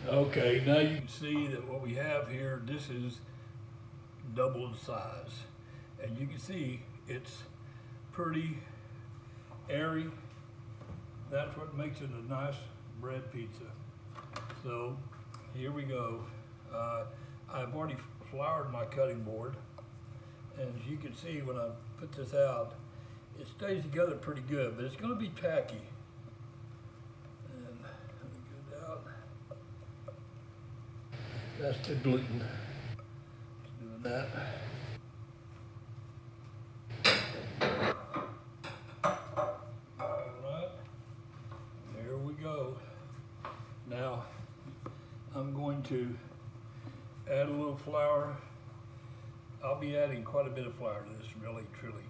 Okay, now you can see that what we have here, this is double in size. And you can see it's pretty airy. That's what makes it a nice bread pizza. So here we go. I've already floured my cutting board. And as you can see, when I put this out, it stays together pretty good, but it's gonna be tacky. And let me get it out. That's the gluten. Just doing that. All right, there we go. Now, I'm going to add a little flour. I'll be adding quite a bit of flour to this, really, truly,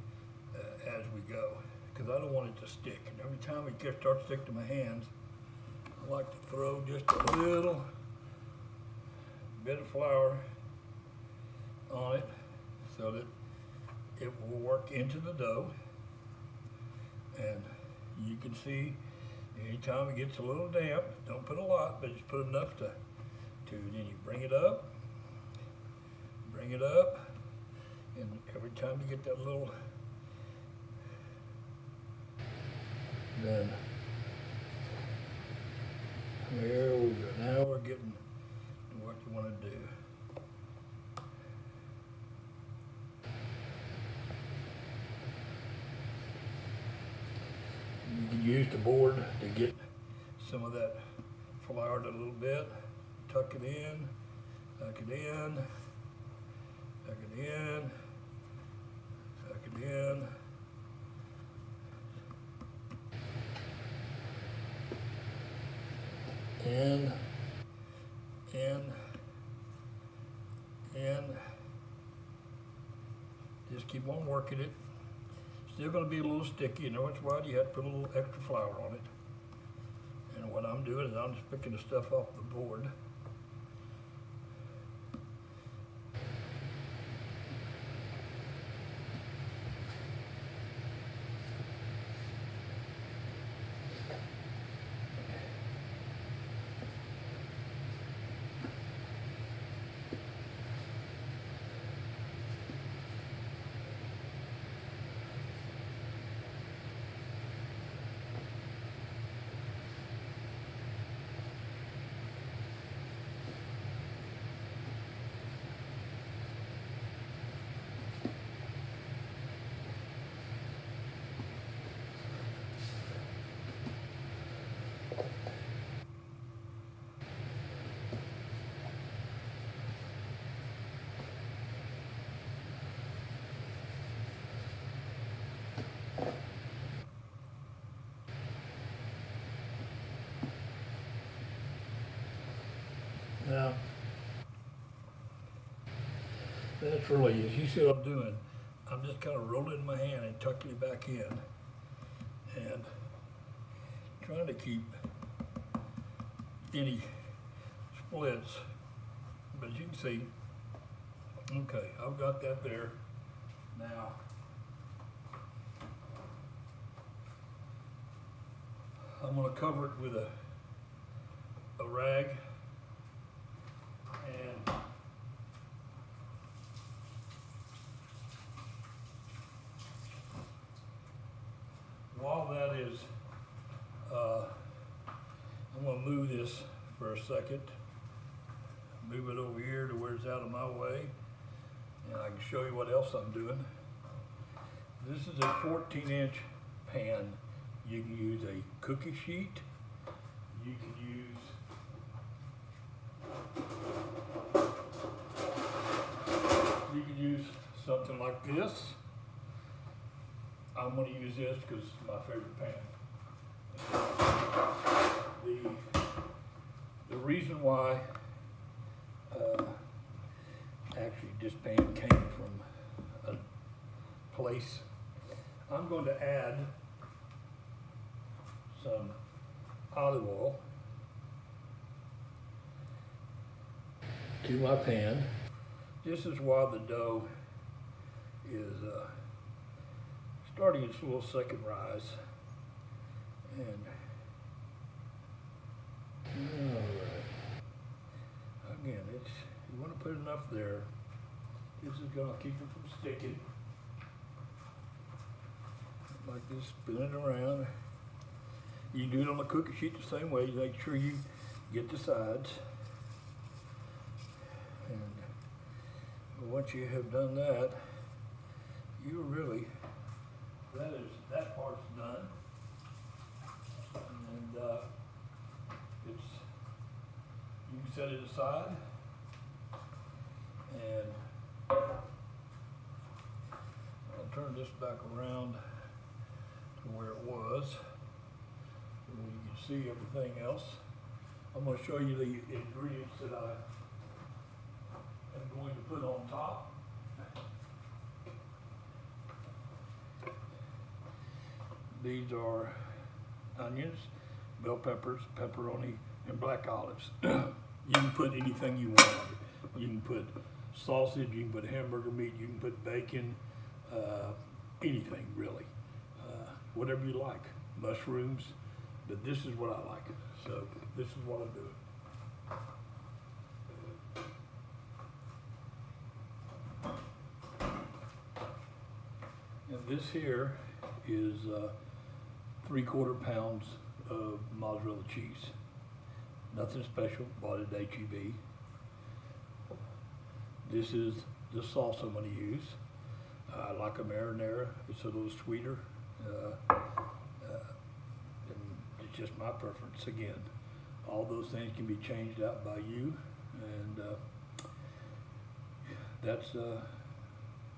as we go, because I don't want it to stick. And every time it starts to stick to my hands, I like to throw just a little bit of flour on it so that it will work into the dough. And you can see anytime it gets a little damp, don't put a lot, but just put enough to then you bring it up, and every time you get that little, then there we go. Now we're getting to what you want to do. You can use the board to get some of that flour a little bit. Tuck it in, tuck it in, tuck it in, tuck it in. In, in. Just keep on working it. Still going to be a little sticky. You know that's why you have to put a little extra flour on it. And what I'm doing is I'm just picking the stuff off the board. Now, that's really, as you see what I'm doing, I'm just kind of rolling it in my hand and tucking it back in and trying to keep any splits. But you can see, okay, I've got that there. Now, I'm going to cover it with a rag. And while that is, I'm going to move this for a second. Move it over here to where it's out of my way. And I can show you what else I'm doing. This is a 14-inch pan. You can use a cookie sheet. You can use something like this. I'm going to use this because it's my favorite pan. The reason why actually this pan came from a place, I'm going to add some olive oil to my pan. this is why the dough is starting its little second rise. And again, you want to put enough there. This is going to keep it from sticking. Like this, spin it around. You can do it on the cookie sheet the same way. You make sure you get the sides. And once you have done that, that part's done. And you can set it aside. And I'll turn this back around to where it was. And you can see everything else. I'm going to show you the ingredients that I am going to put on top. These are onions, bell peppers, pepperoni, and black olives. You can put anything you want. You can put sausage, you can put hamburger meat, you can put bacon, anything really. Whatever you like. Mushrooms, but this is what I like. So this is what I'm doing. And this here is 3/4 pounds of mozzarella cheese. Nothing special, bought it at H-E-B. This is the sauce I'm going to use. I like a marinara. It's a little sweeter. And it's just my preference. Again, all those things can be changed out by you. And that's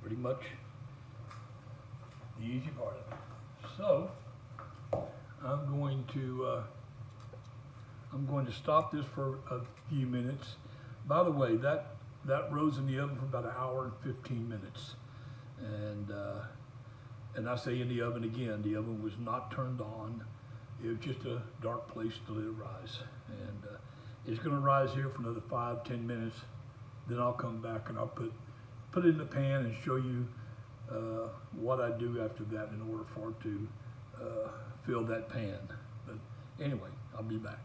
pretty much the easy part of it. So I'm going to stop this for a few minutes. By the way, that rose in the oven for about 1 hour and 15 minutes. And I say in the oven again, the oven was not turned on. It was just a dark place to let it rise. And it's gonna rise here for another 5-10 minutes. Then I'll come back and I'll put it in the pan and show you what I do after that in order for it to fill that pan. But anyway, I'll be back.